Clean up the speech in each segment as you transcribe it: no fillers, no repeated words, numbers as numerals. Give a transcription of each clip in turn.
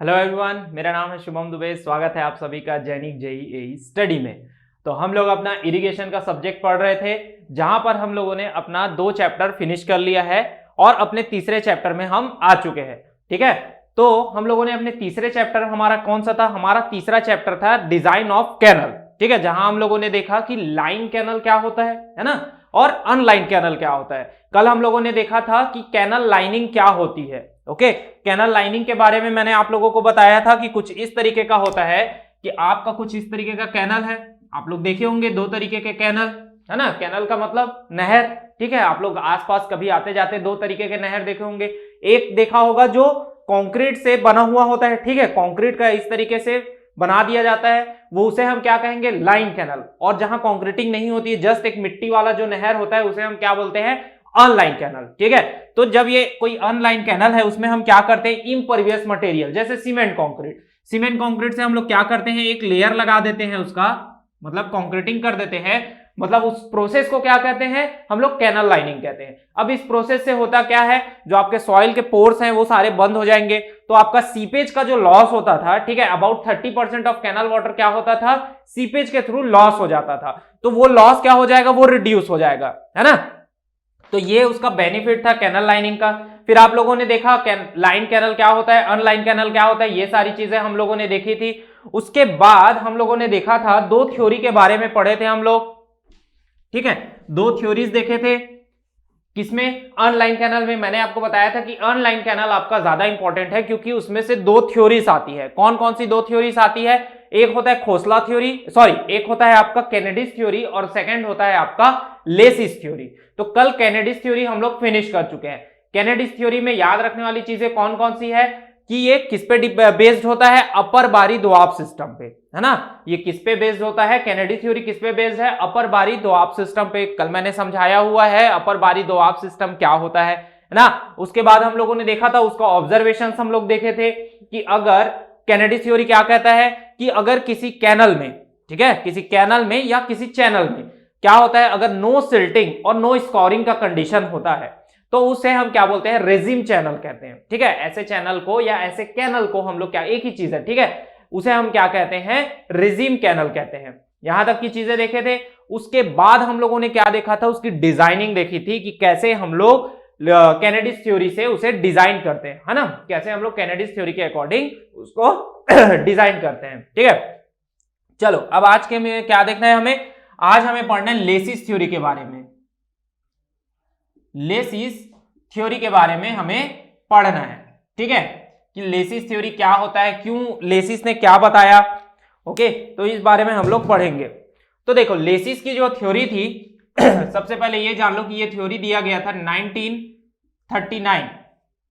Hello everyone, मेरा नाम है शुभम दुबे। स्वागत है आप सभी का दैनिक जेईई स्टडी में। तो हम लोग अपना इरिगेशन का सब्जेक्ट पढ़ रहे थे, जहां पर हम लोगों ने अपना 2 चैप्टर फिनिश कर लिया है और अपने तीसरे चैप्टर में हम आ चुके हैं। ठीक है, तो हम लोगों ने अपने तीसरे चैप्टर, हमारा कौन सा था? हमारा तीसरा चैप्टर था डिजाइन ऑफ कैनल। ठीक है, जहां हम लोगों ने देखा कि लाइन कैनल क्या होता है ना, और अनलाइन कैनल क्या होता है। कल हम लोगों ने देखा था कि कैनल लाइनिंग क्या होती है। ओके, कैनल लाइनिंग के बारे में मैंने आप लोगों को बताया था कि कुछ इस तरीके का होता है कि आपका कुछ इस तरीके का कैनल है। आप लोग देखे होंगे 2 तरीके के कैनल, है ना। कैनल का मतलब नहर। ठीक है, आप लोग आसपास कभी आते जाते 2 तरीके के नहर देखे होंगे। एक देखा होगा जो कंक्रीट से बना हुआ होता है। ठीक है, कंक्रीट का इस तरीके से बना दिया जाता है, वो उसे हम क्या कहेंगे? Line canal. और जहां कंक्रीटिंग नहीं होती है, जस्ट एक मिट्टी वाला जो नहर होता है, उसे हम क्या बोलते हैं? Unlined canal. ठीक है, तो जब ये कोई अनलाइन कैनल है, उसमें हम क्या करते हैं? इम्परवियस मटेरियल जैसे सीमेंट कंक्रीट। सीमेंट कंक्रीट से हम लोग क्या करते हैं? एक लेयर लगा देते हैं, उसका मतलब कंक्रीटिंग कर देते हैं। मतलब उस प्रोसेस को क्या कहते हैं? हम लोग कैनल लाइनिंग कहते हैं। अब इस प्रोसेस से होता क्या है? जो आपके सॉइल के पोर्स हैं वो सारे बंद हो जाएंगे, तो आपका सीपेज का जो लॉस होता था, ठीक है, अबाउट 30% ऑफ कैनल वाटर क्या होता था? सीपेज के थ्रू लॉस हो जाता था। तो वो लॉस क्या हो जाएगा? वो रिड्यूस हो जाएगा, है ना। तो ये उसका बेनिफिट था कैनल लाइनिंग का। फिर आप लोगों ने देखा लाइन कैनल क्या होता है, अनलाइन कैनल क्या होता है, ये सारी चीजें हम लोगों ने देखी थी। उसके बाद हम लोगों ने देखा था 2 थ्योरी के बारे में पढ़े थे हम लोग। ठीक है, 2 थ्योरीज देखे थे। किसमें? अनलाइन कैनल में। मैंने आपको बताया था कि अनलाइन कैनल आपका ज्यादा इंपॉर्टेंट है, क्योंकि उसमें से 2 थ्योरीज आती है। कौन कौन सी 2 थ्योरीज आती है? एक होता है खोसला थ्योरी, सॉरी, एक होता है आपका कैनेडिस थ्योरी, और सेकंड होता है आपका लेसिस थ्योरी। तो कल कैनेडिस थ्योरी हम लोग फिनिश कर चुके हैं। कैनेडिस थ्योरी में याद रखने वाली चीजें कौन कौन सी है कि ये किस पे बेस्ड होता है? अपर बारी दोआब सिस्टम पे, है ना। ये किस पे बेस्ड होता है? कैनेडी थ्योरी किस पे बेस्ड है? अपर बारी दोआब सिस्टम पे। कल मैंने समझाया हुआ है अपर बारी दोआब सिस्टम क्या होता है ना। उसके बाद हम लोगों ने देखा था, उसका ऑब्जर्वेशन हम लोग देखे थे कि अगर कैनेडी थ्योरी क्या कहता है कि अगर किसी कैनल में, ठीक है, किसी कैनल में या किसी चैनल में क्या होता है, अगर नो सिल्टिंग और नो स्कोरिंग का कंडीशन होता है, तो उसे हम क्या बोलते हैं? रेजिम चैनल कहते हैं। ठीक है, ऐसे चैनल को या ऐसे कैनल को हम लोग क्या, एक ही चीज है, ठीक है, उसे हम क्या कहते हैं? रेजिम कैनल कहते हैं। यहां तक की चीजें देखे थे। उसके बाद हम लोगों ने क्या देखा था? उसकी डिजाइनिंग देखी थी कि कैसे हम लोग कैनेडिस थ्योरी से उसे डिजाइन करते हैं, है ना। कैसे हम लोग कैनेडिस थ्योरी के अकॉर्डिंग उसको डिजाइन करते हैं। ठीक है, चलो अब आज के में क्या देखना है हमें? आज हमें पढ़ना है लेसिस थ्योरी के बारे में। लेसिस थ्योरी के बारे में हमें पढ़ना है। ठीक है, कि लेसिस थ्योरी क्या होता है, क्यों लेसिस ने क्या बताया। ओके, तो इस बारे में हम लोग पढ़ेंगे। तो देखो, लेसिस की जो थ्योरी थी सबसे पहले ये जान लो कि ये थ्योरी दिया गया था 1939।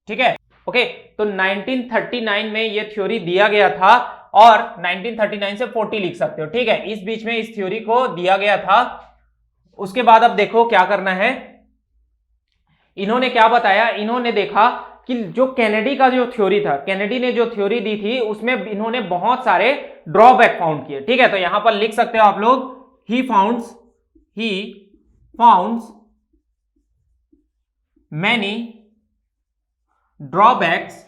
ठीक है, ओके, तो 1939 में ये थ्योरी दिया गया था, और 1939 से 40 लिख सकते हो। ठीक है, इस बीच में इस थ्योरी को दिया गया था। उसके बाद अब देखो क्या करना है। इन्होंने क्या बताया? इन्होंने देखा कि जो कैनेडी का जो थ्योरी था, कैनेडी ने जो थ्योरी दी थी, उसमें इन्होंने बहुत सारे ड्रॉबैक फाउंड किए। ठीक है, तो यहां पर लिख सकते हो आप लोग, ही फाउंड्स मैनी ड्रॉबैक्स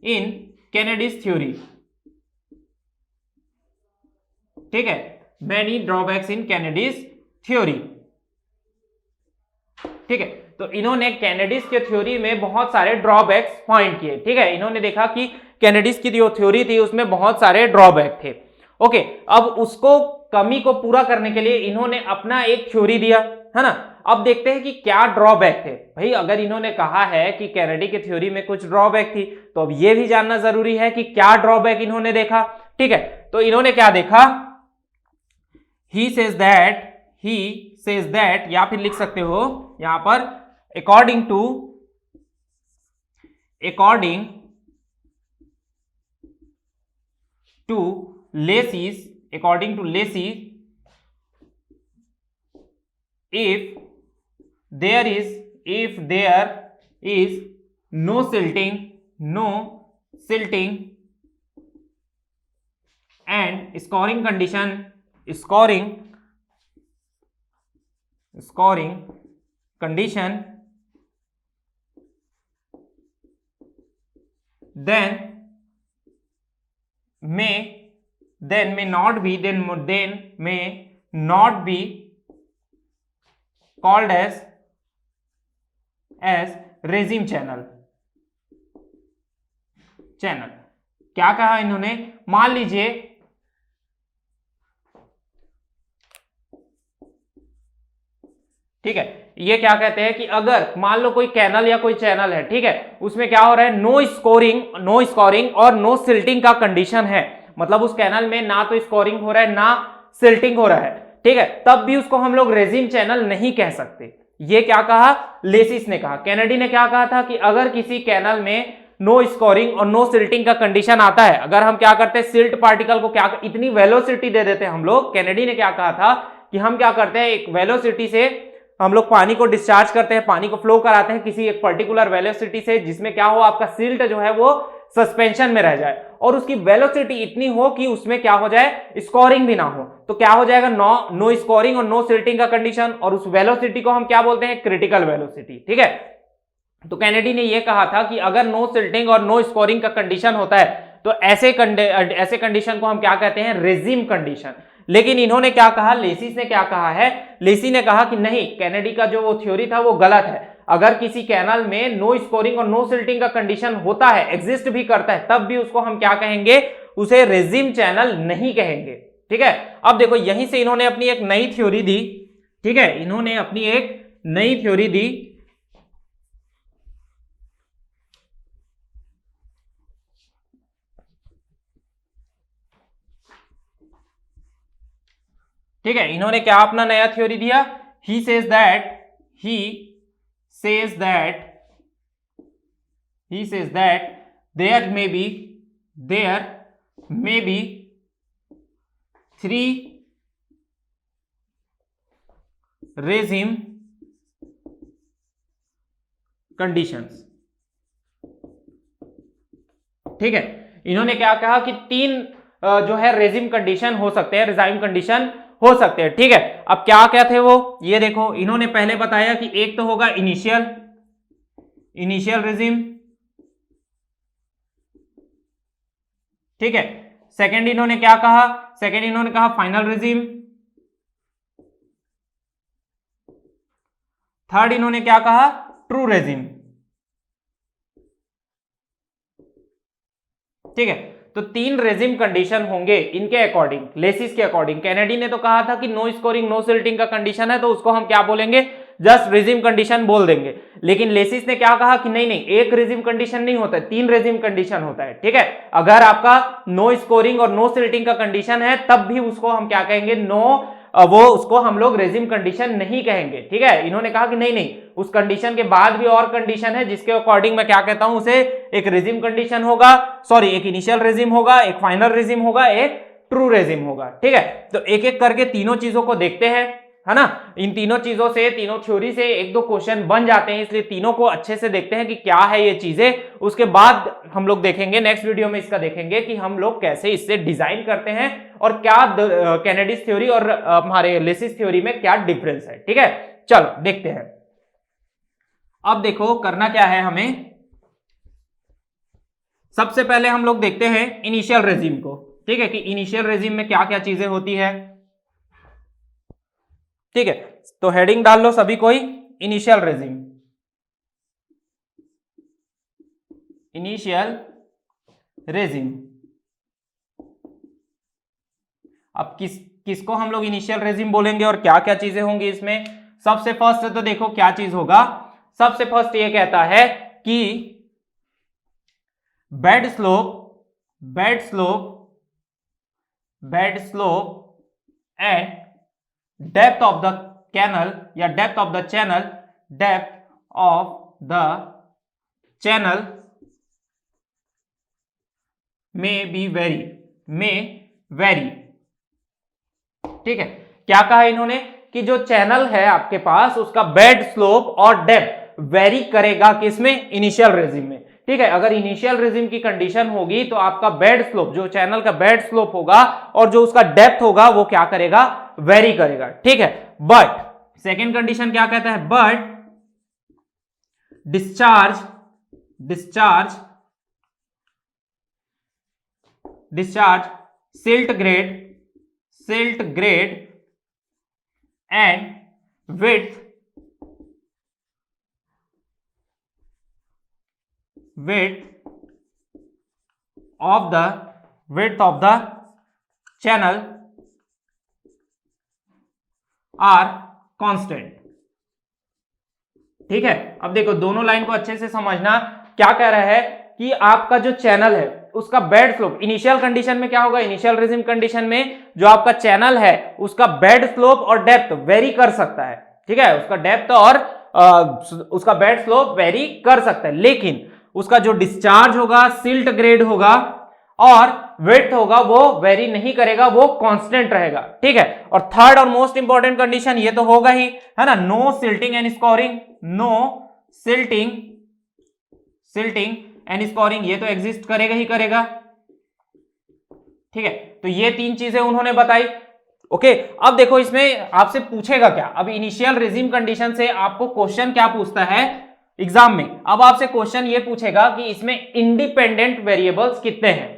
इन कैनेडीज थ्योरी। ठीक है, मैनी ड्रॉबैक्स इन कैनेडीज थ्योरी। ठीक है, तो इन्होंने कैनेडिस के थ्योरी में बहुत सारे ड्रॉबैक्स फाइंड किए। ठीक है, इन्होंने देखा कि कैनेडिस की जो थ्योरी थी उसमें बहुत सारे ड्रॉबैक थे। ओके, अब उसको कमी को पूरा करने के लिए इन्होंने अपना एक थ्योरी दिया, है ना। अब देखते हैं कि क्या ड्रॉबैक थे। भाई, अगर इन्होंने कहा है कि कैनेडी के थ्योरी में कुछ ड्रॉबैक थी, तो अब ये भी जानना जरूरी है कि क्या ड्रॉबैक इन्होंने देखा। ठीक है, तो इन्होंने क्या देखा? ही सेज दैट, या फिर लिख सकते हो यहां पर, according to Lacey's, if there is no silting and scoring condition then may not be called as regime channel। क्या कहा इन्होंने, मान लीजिए ठीक है, ये क्या कहते हैं कि अगर मान लो कोई कैनल या कोई चैनल है, ठीक है, उसमें क्या हो रहा है, नो स्कोरिंग और नो सिल्टिंग का कंडीशन है, मतलब उस कैनल में ना तो स्कोरिंग हो रहा है ना सिल्टिंग हो रहा है, ठीक है, तब भी उसको हम लोग रेजिम चैनल नहीं कह सकते। ये क्या कहा, लेसिस ने कहा। कैनेडी ने क्या कहा था कि अगर किसी कैनल में नो स्कोरिंग और नो सिल्टिंग का कंडीशन आता है, अगर हम क्या करते हैं, सिल्ट पार्टिकल को क्या इतनी वेलोसिटी दे देते हैं हम लोग। कैनेडी ने क्या कहा था कि हम क्या करते हैं, एक वेलोसिटी से हम लोग पानी को डिस्चार्ज करते हैं, पानी को फ्लो कराते हैं किसी एक पर्टिकुलर वेलोसिटी से, जिसमें क्या हो, आपका सिल्ट जो है वो सस्पेंशन में रह जाए और उसकी वेलोसिटी इतनी हो कि उसमें क्या हो जाए, स्कोरिंग भी ना हो। तो क्या हो जाएगा, नो स्कोरिंग और नो सिल्टिंग का कंडीशन, और उस वेलोसिटी को हम क्या बोलते हैं, क्रिटिकल वेलोसिटी। ठीक है, तो कैनेडी ने यह कहा था कि अगर नो सिल्टिंग और नो स्कोरिंग का कंडीशन होता है तो ऐसे कंडीशन को हम क्या कहते हैं, रेजिम कंडीशन। लेकिन इन्होंने क्या कहा, लेसिस ने क्या कहा है, लेसी ने कहा कि नहीं, कैनेडी का जो वो थ्योरी था वो गलत है। अगर किसी कैनल में नो स्कोरिंग और नो सिल्टिंग का कंडीशन होता है, एग्जिस्ट भी करता है, तब भी उसको हम क्या कहेंगे, उसे रेजिम चैनल नहीं कहेंगे। ठीक है, अब देखो यहीं से इन्होंने अपनी एक नई थ्योरी दी। ठीक है, इन्होंने अपनी एक नई थ्योरी दी। ठीक है, इन्होंने क्या अपना नया थ्योरी दिया, he says that there may be 3 regime conditions. ठीक है, इन्होंने क्या कहा कि 3 जो है रेजिम कंडीशन हो सकते हैं, रेजाइम कंडीशन हो सकते हैं। ठीक है, अब क्या क्या थे वो, ये देखो, इन्होंने पहले बताया कि एक तो होगा इनिशियल रेजिम। ठीक है, सेकंड इन्होंने क्या कहा, सेकंड इन्होंने कहा फाइनल रेजिम। थर्ड इन्होंने क्या कहा, ट्रू रेजिम। ठीक है, तो 3 रेजिम कंडीशन होंगे इनके अकॉर्डिंग, लेसिस के अकॉर्डिंग। कैनेडी ने तो कहा था कि नो स्कोरिंग नो सिल्टिंग का कंडीशन है तो उसको हम क्या बोलेंगे, जस्ट रेजिम कंडीशन बोल देंगे। लेकिन लेसिस ने क्या कहा कि नहीं नहीं, एक रेजिम कंडीशन नहीं होता है, 3 रेजिम कंडीशन होता है। ठीक है, अगर आपका नो स्कोरिंग और नो सिल्टिंग का कंडीशन है तब भी उसको हम क्या कहेंगे, वो उसको हम लोग रेजिम कंडीशन नहीं कहेंगे। ठीक है, इन्होंने कहा कि नहीं नहीं, उस कंडीशन के बाद भी और कंडीशन है जिसके अकॉर्डिंग मैं क्या कहता हूं, उसे एक रेजिम कंडीशन होगा, सॉरी एक इनिशियल रेजिम होगा, एक फाइनल रेजिम होगा, एक ट्रू रेजिम होगा। ठीक है, तो एक एक करके तीनों चीजों को देखते हैं, है ना। इन तीनों चीजों से, तीनों थ्योरी से 1-2 क्वेश्चन बन जाते हैं, इसलिए तीनों को अच्छे से देखते हैं कि क्या है ये चीजें। उसके बाद हम लोग देखेंगे नेक्स्ट वीडियो में, इसका देखेंगे कि हम लोग कैसे इससे डिजाइन करते हैं और क्या कैनेडीज थ्योरी और हमारे लेसिस थ्योरी में क्या डिफरेंस है। ठीक है, चलो देखते हैं। अब देखो करना क्या है हमें, सबसे पहले हम लोग देखते हैं इनिशियल रेजिम को। ठीक है, कि इनिशियल रेजिम में क्या क्या चीजें होती है। ठीक है, तो हेडिंग डाल लो सभी कोई, इनिशियल रेजिम। इनिशियल रेजिम, अब किसको हम लोग इनिशियल रेजिम बोलेंगे और क्या क्या चीजें होंगी इसमें। सबसे फर्स्ट तो देखो क्या चीज होगा, सबसे फर्स्ट ये कहता है कि bed slope and depth of the canal या depth of the channel may vary. ठीक है, क्या कहा इन्होंने कि जो चैनल है आपके पास उसका बेड स्लोप और डेप्थ वेरी करेगा, किसमें, इनिशियल रेजिम में। ठीक है, अगर इनिशियल रेजिम की कंडीशन होगी तो आपका बेड स्लोप, जो चैनल का बेड स्लोप होगा और जो उसका डेप्थ होगा वो क्या करेगा, वेरी करेगा। ठीक है, बट सेकेंड कंडीशन क्या कहता है, but discharge discharge silt grade and width of the channel are constant। ठीक है, अब देखो दोनों लाइन को अच्छे से समझना। क्या कह रहा है कि आपका जो चैनल है उसका बेड स्लोप इनिशियल कंडीशन में क्या होगा, इनिशियल रेजिम कंडीशन में जो आपका चैनल है उसका बेड स्लोप और डेप्थ वेरी कर सकता है। ठीक है, उसका डेप्थ और उसका बेड स्लोप वेरी कर सकता है, लेकिन उसका जो डिस्चार्ज होगा सिल्ट ग्रेड होगा और विड्थ होगा वो वेरी नहीं करेगा, वो कांस्टेंट रहेगा। ठीक है, और थर्ड और मोस्ट इंपॉर्टेंट कंडीशन ये तो होगा ही, है ना, no silting and scouring, no silting and scouring, ये तो एग्जिस्ट करेगा ही करेगा। ठीक है, तो ये तीन चीजें उन्होंने बताई। ओके, अब देखो इसमें आपसे पूछेगा क्या, अब इनिशियल रेजिम कंडीशन से आपको क्वेश्चन क्या पूछता है एग्जाम में। अब आपसे क्वेश्चन ये पूछेगा कि इसमें इंडिपेंडेंट वेरिएबल्स कितने हैं,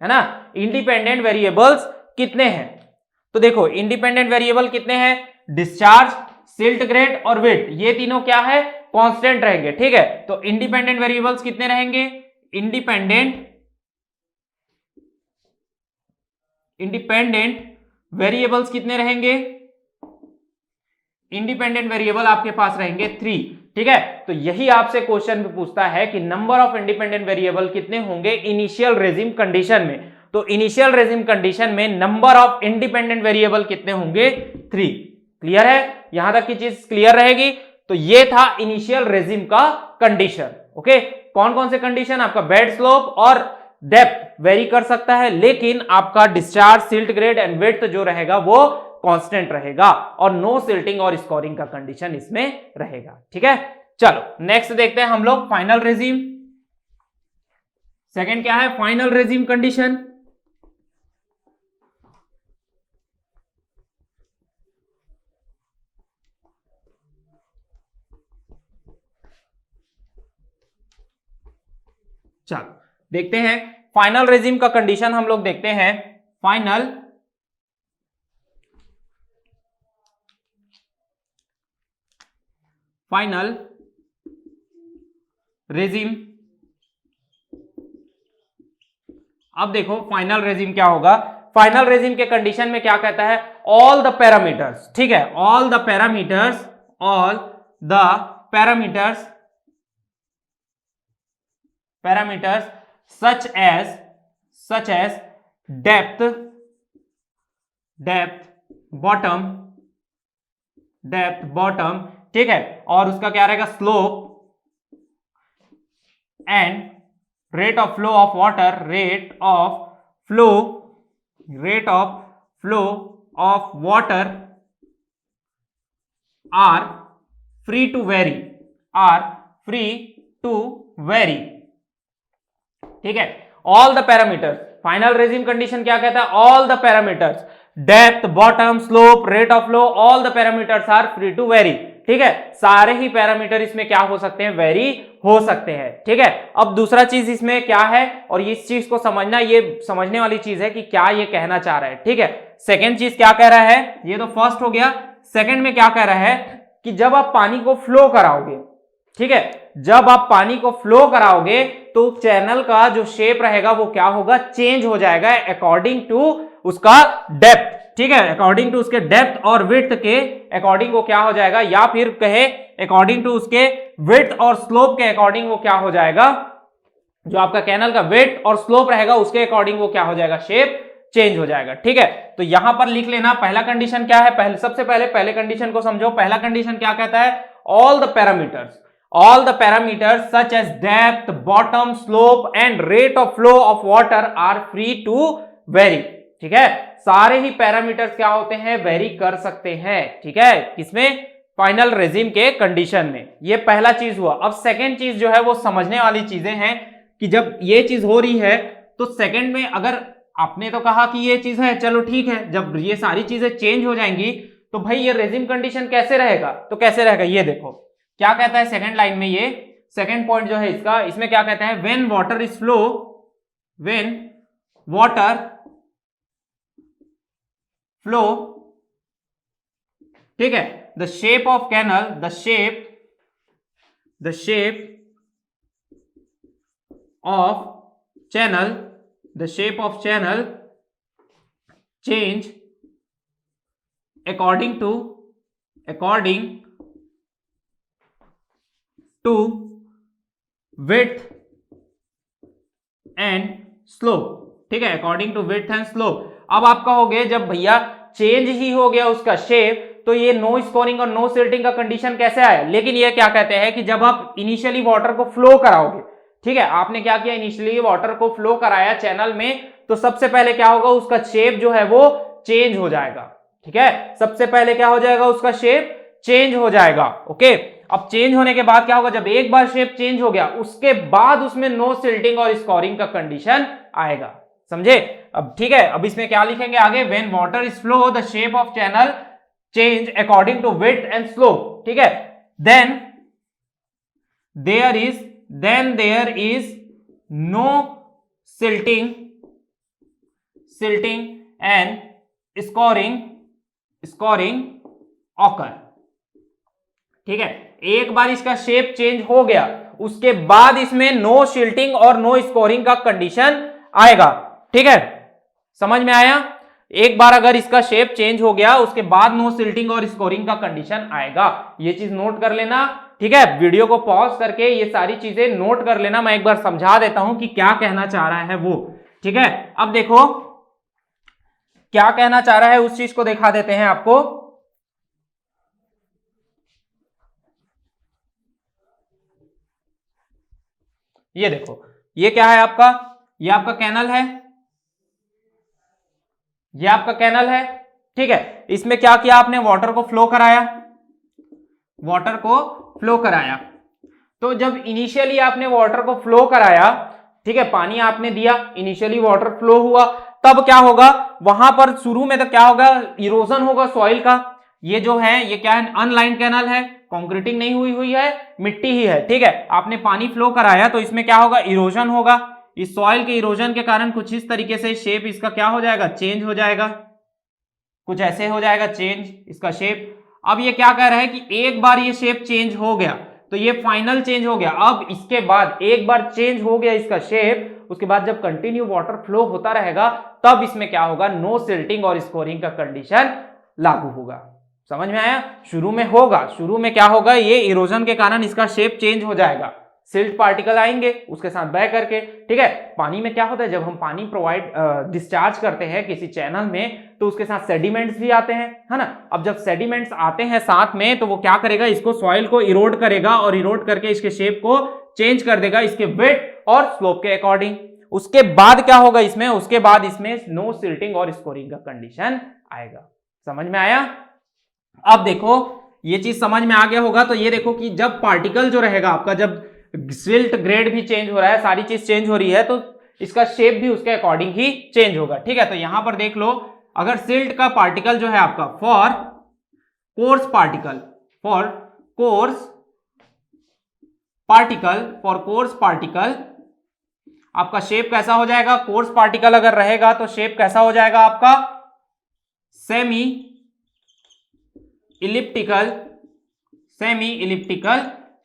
है ना, इंडिपेंडेंट वेरिएबल्स कितने हैं। तो देखो इंडिपेंडेंट वेरिएबल कितने हैं, डिस्चार्ज, सिल्ट ग्रेड और विड्थ, ये तीनों क्या है, कांस्टेंट रहेंगे। ठीक है, तो इंडिपेंडेंट वेरिएबल्स कितने रहेंगे, इंडिपेंडेंट वेरिएबल्स कितने रहेंगे, इंडिपेंडेंट वेरिएबल आपके पास रहेंगे 3। ठीक है, तो यही आपसे क्वेश्चन पूछता है कि नंबर ऑफ इंडिपेंडेंट वेरिएबल कितने होंगे इनिशियल रेजिम कंडीशन में। तो इनिशियल रेजिम कंडीशन में नंबर ऑफ इंडिपेंडेंट वेरिएबल कितने होंगे, 3। क्लियर है, यहां तक की चीज क्लियर रहेगी। तो ये था इनिशियल रेजिम का कंडीशन। ओके, कौन कौन से कंडीशन, आपका बेड स्लोप और डेप्थ वेरी कर सकता है, लेकिन आपका discharge, silt grade and width जो रहेगा वो कांस्टेंट रहेगा, और नो सिल्टिंग और स्कोरिंग का कंडीशन इसमें रहेगा। ठीक है, चलो नेक्स्ट देखते हैं हम लोग फाइनल रेजिम। सेकंड क्या है, फाइनल रेजिम कंडीशन। चलो देखते हैं फाइनल रेजिम का कंडीशन, हम लोग देखते हैं फाइनल रेजिम। अब देखो फाइनल रेजिम क्या होगा, फाइनल रेजिम के कंडीशन में क्या कहता है, ऑल द पैरामीटर्स, ठीक है, all the parameters such as depth, bottom, ठीक है, और उसका क्या रहेगा, slope and rate of flow of water, rate of flow of water are free to vary। ठीक है, all the parameters, final regime condition क्या कहता है, all the parameters, depth, bottom, slope, rate of flow, all the parameters are free to vary. ठीक है, सारे ही parameter इसमें क्या हो सकते हैं, वेरी हो सकते हैं। ठीक है, अब दूसरा चीज इसमें क्या है, और इस चीज को समझना, ये समझने वाली चीज है कि क्या ये कहना चाह रहा है। ठीक है, सेकेंड चीज क्या कह रहा है, ये तो फर्स्ट हो गया। सेकेंड में क्या कह रहा है कि जब आप पानी को फ्लो कराओगे, ठीक है, जब आप पानी को फ्लो कराओगे तो चैनल का जो शेप रहेगा वो क्या होगा, चेंज हो जाएगा अकॉर्डिंग टू उसका डेप्थ। ठीक है, अकॉर्डिंग टू उसके डेप्थ और विड्थ के अकॉर्डिंग वो क्या हो जाएगा, या फिर कहे अकॉर्डिंग टू उसके विड्थ और स्लोप के अकॉर्डिंग वो क्या हो जाएगा, जो आपका कैनल का विड्थ और स्लोप रहेगा उसके अकॉर्डिंग वो क्या हो जाएगा, शेप चेंज हो जाएगा। ठीक है, तो यहां पर लिख लेना पहला कंडीशन क्या है, सबसे पहले कंडीशन को समझो। पहला कंडीशन क्या कहता है, all the parameters such as depth, bottom, slope and rate of flow of water are free to vary। ठीक है, सारे ही पैरामीटर्स क्या होते हैं, वेरी कर सकते हैं। ठीक है, किसमें, फाइनल रेजिम के कंडीशन में। ये पहला चीज हुआ। अब सेकेंड चीज जो है वो समझने वाली चीजें हैं कि जब ये चीज हो रही है तो सेकेंड में, अगर आपने तो कहा कि ये चीज है, चलो ठीक है, जब ये सारी चीजें चेंज हो जाएंगी तो भाई ये रेजिम कंडीशन कैसे रहेगा, तो कैसे रहेगा, ये देखो क्या कहता है सेकंड लाइन में, ये सेकंड पॉइंट जो है इसका, इसमें क्या कहता है, व्हेन water flow, ठीक है, the shape of canal, the shape of channel, the shape of channel change according to width and slope, ठीक है, according to width and slope. अब आप कहोगे जब भैया चेंज ही हो गया उसका शेप, तो ये नो स्कोरिंग और नो सिल्टिंग का कंडीशन कैसे आया? लेकिन ये क्या कहते हैं कि जब आप इनिशियली वाटर को फ्लो कराओगे, ठीक है, आपने क्या किया, इनिशियली वाटर को फ्लो कराया चैनल में, तो सबसे पहले क्या होगा, उसका शेप जो है वो चेंज हो जाएगा, ठीक है, सबसे पहले क्या हो जाएगा, उसका शेप चेंज हो जाएगा। ओके, अब चेंज होने के बाद क्या होगा, जब एक बार शेप चेंज हो गया उसके बाद उसमें नो सिल्टिंग और स्कोरिंग का कंडीशन आएगा, समझे? अब ठीक है, अब इसमें क्या लिखेंगे आगे, when water is flow the shape of channel change according to width and slope, ठीक है, then there is no silting and scouring occur, ठीक है, एक बार इसका शेप चेंज हो गया उसके बाद इसमें नो सिल्टिंग और नो स्कोरिंग का कंडीशन आएगा, ठीक है, समझ में आया? एक बार अगर इसका शेप चेंज हो गया उसके बाद नो सिल्टिंग और स्कोरिंग का कंडीशन आएगा, ये चीज नोट कर लेना, ठीक है, वीडियो को पॉज करके ये सारी चीजें नोट कर लेना, मैं एक बार समझा देता हूं कि क्या कहना चाह रहा है वो, ठीक है। अब देखो क्या कहना चाह रहा है उस चीज को दिखा देते हैं आपको। ये देखो, ये क्या है आपका, ये आपका कैनल है, ये आपका कैनल है, ठीक है, इसमें क्या किया आपने, वाटर को फ्लो कराया, तो जब इनिशियली आपने वाटर को फ्लो कराया, ठीक है, पानी आपने दिया, इनिशियली वाटर फ्लो हुआ, तब क्या होगा, वहां पर शुरू में तो क्या होगा, इरोजन होगा सॉइल का, ये जो है ये क्या है, अनलाइन कैनल है, कंक्रीटिंग नहीं हुई है, मिट्टी ही है, ठीक है, आपने पानी फ्लो कराया तो इसमें क्या होगा, इरोजन होगा, इस सॉइल के इरोजन के कारण कुछ इस तरीके से शेप इसका क्या हो जाएगा, चेंज हो जाएगा, कुछ ऐसे हो जाएगा चेंज इसका शेप। अब ये क्या कह रहा है कि एक बार ये शेप चेंज हो गया तो ये फाइनल चेंज हो गया, अब इसके बाद एक बार चेंज हो गया इसका शेप, उसके बाद जब कंटिन्यू वाटर फ्लो होता रहेगा तब इसमें क्या होगा, नो सिल्टिंग और स्कोरिंग का कंडीशन लागू होगा, समझ में आया? शुरू में होगा, शुरू में क्या होगा, ये इरोजन के कारण इसका शेप चेंज हो जाएगा, सिल्ट पार्टिकल आएंगे उसके साथ बह करके, ठीक है। पानी में क्या होता है, जब हम पानी डिस्चार्ज करते हैं किसी चैनल में तो उसके साथ सेडिमेंट्स भी आते हैं, है ना। अब जब सेडिमेंट्स आते हैं साथ में तो वो क्या करेगा, इसको सॉइल को इरोड करेगा और इरोड करके इसके शेप को चेंज कर देगा इसके विड्थ और स्लोप के अकॉर्डिंग। उसके बाद क्या होगा इसमें, उसके बाद इसमें नो सिल्टिंग और स्कोरिंग का कंडीशन आएगा, समझ में आया? अब देखो ये चीज समझ में आ गया होगा, तो ये देखो कि जब पार्टिकल जो रहेगा आपका, जब सिल्ट ग्रेड भी चेंज हो रहा है, सारी चीज चेंज हो रही है, तो इसका शेप भी उसके अकॉर्डिंग ही चेंज होगा, ठीक है। तो यहां पर देख लो, अगर सिल्ट का पार्टिकल जो है आपका फॉर कोर्स पार्टिकल आपका शेप कैसा हो जाएगा, कोर्स पार्टिकल अगर रहेगा तो शेप कैसा हो जाएगा आपका, सेमी इलिप्टिकल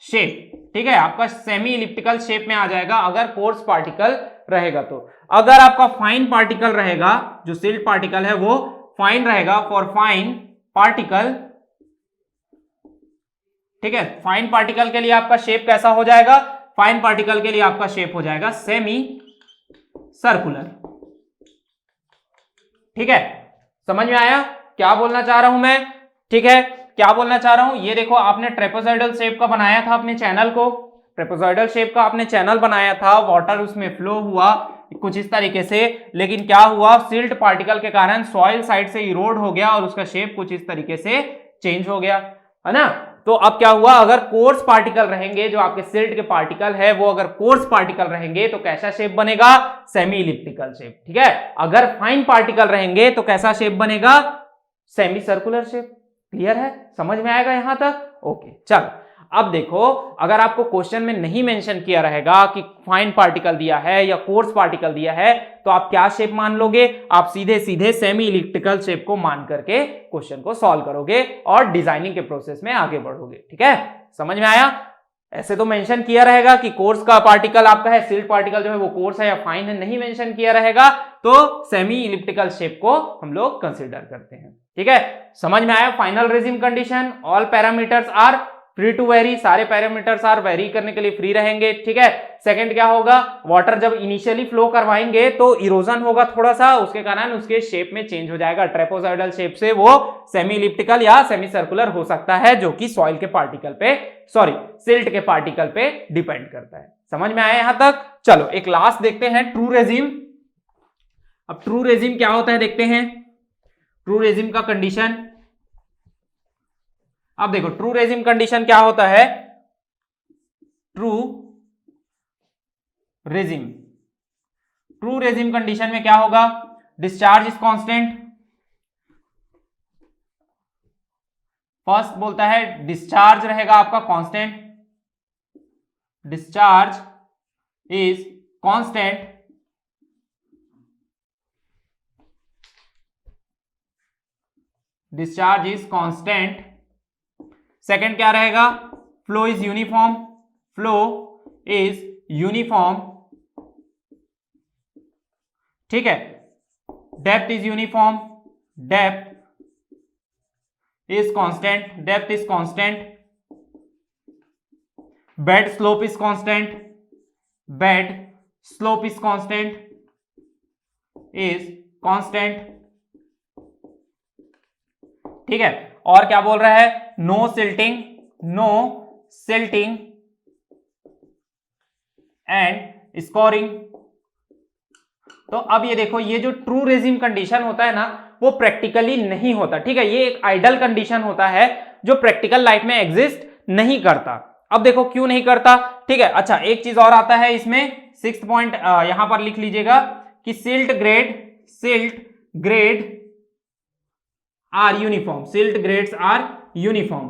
शेप, ठीक है, आपका सेमी इलिप्टिकल शेप में आ जाएगा अगर कोर्स पार्टिकल रहेगा। तो अगर आपका फाइन पार्टिकल रहेगा, जो सिल्ट पार्टिकल है वो फाइन रहेगा, फॉर फाइन पार्टिकल, ठीक है, फाइन पार्टिकल के लिए आपका शेप कैसा हो जाएगा, फाइन पार्टिकल के लिए आपका शेप हो जाएगा सेमी सर्कुलर, ठीक है। समझ में आया क्या बोलना चाह रहा हूं मैं, ठीक है, क्या बोलना चाह रहा हूं? ये देखो, आपने ट्रेपेजॉइडल शेप का बनाया था अपने चैनल को, ट्रेपेजॉइडल शेप का आपने चैनल बनाया था, वाटर उसमें फ्लो हुआ कुछ इस तरीके से, लेकिन क्या हुआ, सिल्ट पार्टिकल के कारण सॉइल साइड से इरोड हो गया और उसका शेप कुछ इस तरीके से चेंज हो गया, है ना। तो अब क्या हुआ, अगर कोर्स पार्टिकल रहेंगे, जो आपके सिल्ट के पार्टिकल है वो अगर कोर्स पार्टिकल रहेंगे तो कैसा शेप बनेगा, सेमी इलिप्टिकल शेप, ठीक है। अगर फाइन पार्टिकल रहेंगे तो कैसा शेप बनेगा, सेमी सर्कुलर शेप। क्लियर है, समझ में आएगा यहां तक? ओके, चलो अब देखो, अगर आपको क्वेश्चन में नहीं मेंशन किया रहेगा कि फाइन पार्टिकल दिया है या कोर्स पार्टिकल दिया है, तो आप क्या शेप मान लोगे? आप सीधे सीधे सेमी इलिप्टिकल शेप को मान करके क्वेश्चन को सॉल्व करोगे और डिजाइनिंग के प्रोसेस में आगे बढ़ोगे। ठीक है, समझ में आया? ऐसे तो मेंशन किया रहेगा कि कोर्स का पार्टिकल आपका है, सिल्ट पार्टिकल जो है वो कोर्स है या फाइन है, नहीं मेंशन किया रहेगा तो सेमी इलिप्टिकल शेप को हम लोग कंसीडर करते हैं। ठीक है, समझ में आया? Final regime condition, all parameters are free to vary, सारे पैरामीटर्स आर वेरी करने के लिए फ्री रहेंगे। ठीक है, सेकंड क्या होगा? वाटर जब इनिशियली फ्लो करवाएंगे तो इरोजन होगा थोड़ा सा, उसके कारण उसके शेप में चेंज हो जाएगा, ट्रेपेजॉइडल शेप से वो सेमी इलिप्टिकल या सेमी सर्कुलर हो सकता है, जो कि सॉइल के पार्टिकल पे, सॉरी सिल्ट के पार्टिकल पे डिपेंड करता है। समझ में आया यहां तक? चलो एक लास्ट देखते हैं, ट्रू रेजिम। अब ट्रू रेजिम क्या होता है देखते हैं। ट्रू रेजिम का कंडीशन, अब देखो ट्रू रेजिम कंडीशन क्या होता है। True regime, true regime condition में क्या होगा? Discharge is constant. फर्स्ट बोलता है डिस्चार्ज रहेगा आपका constant, discharge is constant. Discharge is constant. Second क्या रहेगा? Flow is uniform, flow is uniform. ठीक है, depth is uniform, depth is constant, depth is constant. Bed slope is constant, bed slope is constant, is constant. ठीक है, और क्या बोल रहा है? No silting, no silting and scouring. तो अब ये देखो, ये जो ट्रू रेजिम कंडीशन होता है ना, वो प्रैक्टिकली नहीं होता। ठीक है, ये एक आइडल कंडीशन होता है जो प्रैक्टिकल लाइफ में एग्जिस्ट नहीं करता। अब देखो क्यों नहीं करता। ठीक है, अच्छा एक चीज और आता है इसमें, 6th पॉइंट यहां पर लिख लीजिएगा कि silt grade are uniform, silt grades are uniform.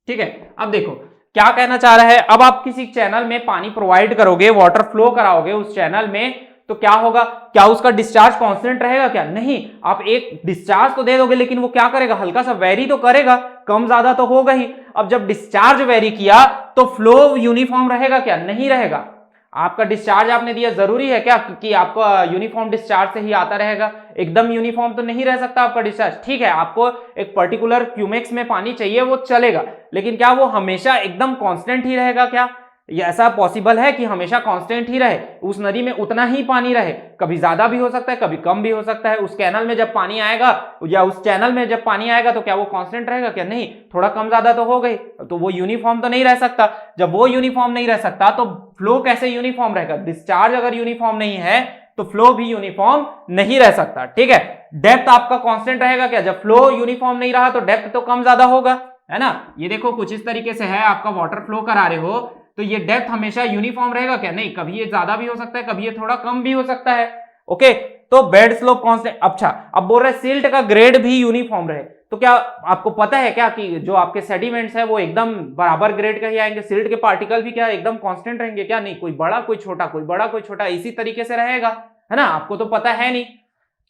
ठीक है, अब देखो क्या कहना चाह रहा है। अब आप किसी चैनल में पानी प्रोवाइड करोगे, वाटर फ्लो कराओगे उस चैनल में, तो क्या होगा? क्या उसका डिस्चार्ज कांस्टेंट रहेगा? क्या नहीं। आप एक डिस्चार्ज तो दे दोगे, लेकिन वो क्या करेगा? हल्का सा वेरी तो करेगा, कम ज्यादा तो होगा ही। अब जब डिस्चार्ज वेरी किया तो फ्लो यूनिफॉर्म रहेगा? क्या नहीं रहेगा। आपका डिस्चार्ज आपने दिया, जरूरी है क्या कि आपका यूनिफॉर्म डिस्चार्ज से ही आता रहेगा? एकदम यूनिफॉर्म तो नहीं रह सकता आपका डिस्चार्ज। ठीक है, आपको एक पर्टिकुलर क्यूमेक्स में पानी चाहिए, वो चलेगा, लेकिन क्या वो हमेशा एकदम कांस्टेंट ही रहेगा? क्या ये ऐसा पॉसिबल है कि हमेशा कांस्टेंट ही रहे? उस नदी में उतना ही पानी रहे? कभी ज्यादा भी हो सकता है, कभी कम भी हो सकता है। उस कैनल में जब पानी आएगा या उस चैनल में जब पानी आएगा तो क्या वो कांस्टेंट रहेगा? क्या नहीं, थोड़ा कम ज्यादा तो हो गई, तो वो यूनिफॉर्म तो नहीं रह सकता। जब वो यूनिफॉर्म नहीं रह सकता तो फ्लो कैसे यूनिफॉर्म रहेगा? डिस्चार्ज अगर यूनिफॉर्म नहीं है तो फ्लो भी यूनिफॉर्म नहीं रह सकता। ठीक है, डेप्थ आपका कांस्टेंट रहेगा? क्या जब फ्लो यूनिफॉर्म नहीं रहा तो डेप्थ तो कम ज्यादा होगा, है ना। ये देखो कुछ इस तरीके से है, आपका वाटर फ्लो करा रहे हो तो ये डेप्थ हमेशा यूनिफॉर्म रहेगा? क्या नहीं, कभी ये ज्यादा भी हो सकता है, कभी ये थोड़ा कम भी हो सकता है। ओके, तो बेड स्लोप कांस्टेंट। अच्छा, अब बोल रहे सिल्ट का ग्रेड भी यूनिफॉर्म रहे, तो क्या आपको पता है क्या कि जो आपके सेडिमेंट्स है वो एकदम बराबर ग्रेड का ही आएंगे? सिल्ट के पार्टिकल भी क्या एकदम कांस्टेंट रहेंगे? क्या नहीं, कोई बड़ा कोई छोटा, कोई बड़ा कोई छोटा, इसी तरीके से रहेगा, है ना। आपको तो पता है नहीं।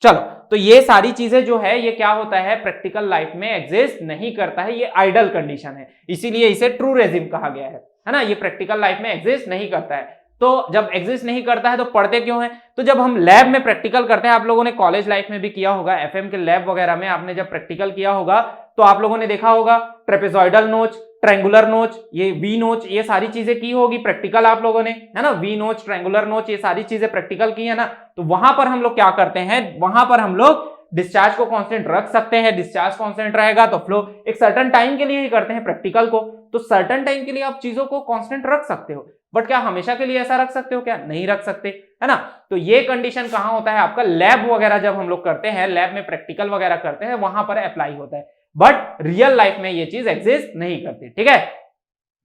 चलो, तो ये सारी चीजें जो है ये क्या होता है, प्रैक्टिकल लाइफ में एग्जिस्ट नहीं करता है, ये आइडल कंडीशन है, इसीलिए इसे ट्रू रेजिम कहा गया है ना। ये प्रैक्टिकल लाइफ में एग्जिस्ट नहीं करता है। तो जब एग्जिस्ट नहीं करता है तो पढ़ते क्यों है? तो जब हम लैब में प्रैक्टिकल करते हैं, आप लोगों ने कॉलेज लाइफ में भी किया होगा, एफएम के लैब वगैरह में आपने जब प्रैक्टिकल किया होगा तो आप लोगों ने देखा होगा ट्रेपेजॉइडल नोच, ट्रायंगुलर नोच, ये वी नोच, ये सारी चीजें की होगी प्रैक्टिकल आप लोगों ने, है ना। वी नोच, ट्रायंगुलर नोच, ये सारी चीजें प्रैक्टिकल की है ना। तो वहां पर हम लोग क्या करते हैं, वहां पर हम लोग डिस्चार्ज को कांस्टेंट रख सकते हैं। डिस्चार्ज कांस्टेंट रहेगा तो फ्लो एक सर्टेन टाइम के लिए ही करते हैं प्रैक्टिकल को, तो सर्टेन टाइम के लिए आप चीजों को कांस्टेंट रख सकते हो, बट क्या हमेशा के लिए ऐसा रख सकते हो? क्या नहीं रख सकते, है ना। तो ये कंडीशन कहां होता है आपका, लैब वगैरह जब हम लोग करते हैं, लैब में प्रैक्टिकल वगैरह करते हैं, वहां पर अप्लाई होता है, बट रियल लाइफ में ये चीज एग्जिस्ट नहीं करती। ठीक है,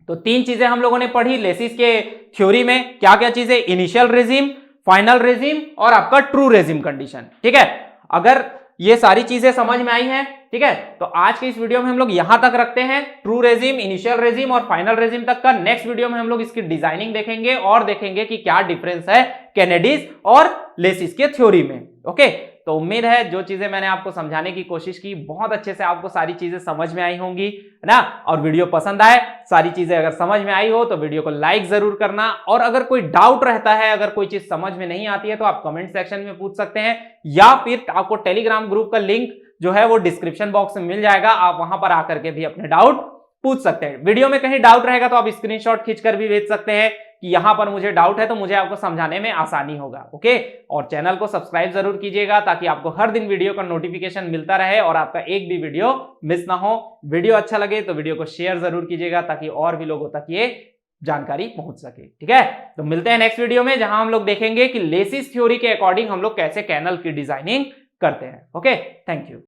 तो तीन चीजें हम लोगों ने पढ़ी लेसिस के थ्योरी में, क्या क्या चीजें, इनिशियल रेजिम, फाइनल रेजिम और आपका ट्रू रेजिम कंडीशन। ठीक है, अगर ये सारी चीजें समझ में आई हैं, ठीक है। तो आज के इस वीडियो में हम लोग यहां तक रखते हैं, ट्रू रेजिम, इनिशियल रेजिम और फाइनल रेजिम तक का। नेक्स्ट वीडियो में हम लोग इसकी डिजाइनिंग देखेंगे और देखेंगे कि क्या डिफरेंस है केनेडीज और लेसिस के थ्योरी में। ओके, तो उम्मीद है जो चीजें मैंने आपको समझाने की कोशिश की बहुत अच्छे से आपको सारी चीजें समझ में आई होंगी, है ना। और वीडियो पसंद आए, सारी चीजें अगर समझ में आई हो तो वीडियो को लाइक जरूर करना। और अगर कोई डाउट रहता है, अगर कोई चीज समझ में नहीं आती है तो आप कमेंट सेक्शन में पूछ सकते हैं, या फिर आपको टेलीग्राम ग्रुप का लिंक जो है वो डिस्क्रिप्शन बॉक्स में मिल जाएगा, आप वहां पर आकर के भी अपने डाउट पूछ सकते हैं। वीडियो में कहीं डाउट रहेगा तो आप स्क्रीनशॉट खींचकर भी भेज सकते हैं कि यहां पर मुझे डाउट है, तो मुझे आपको समझाने में आसानी होगा। ओके, और चैनल को सब्सक्राइब जरूर कीजिएगा ताकि आपको हर दिन वीडियो का नोटिफिकेशन मिलता रहे और आपका एक भी वीडियो मिस ना हो। वीडियो अच्छा लगे तो वीडियो को शेयर जरूर कीजिएगा ताकि और भी लोगों तक ये जानकारी पहुंच सके, ठीक है। तो मिलते हैं नेक्स्ट वीडियो में, जहां हम लोग देखेंगे कि लेसिस थ्योरी के अकॉर्डिंग हम लोग कैसे कैनल की डिजाइनिंग करते हैं। Okay, thank you.